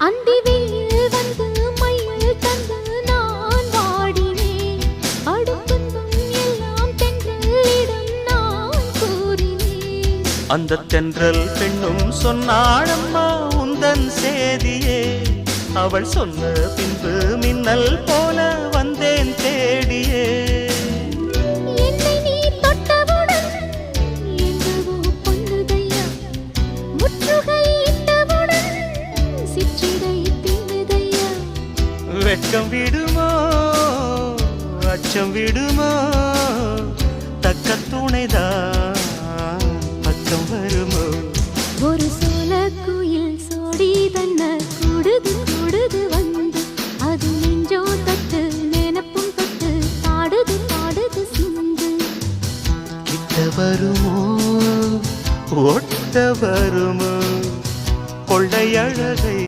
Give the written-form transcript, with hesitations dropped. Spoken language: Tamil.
அந்தி வெயில் வந்து மயில் தந்து நான் வாடினேன். அடுத்துன்பம் எல்லாம் தென்றலிடம் நான் கூறினேன். அந்த தென்றல் பெண்ணும் சொன்னாளம்மா உந்தன் சேதியே. அவள் சொன்ன பின்பு மின்னல் போல வந்தேன் தேடியே. என்னை நீ தொட்டவுடன் எங்கவோ பொன்னுதையா. முற்றுகை இட்டவுடன் சிற்றிடை தின்னுதையா. வெட்கம் விடுமோ அச்சம் விடுமோ தக்க துணைதான் பக்கம் வரும்.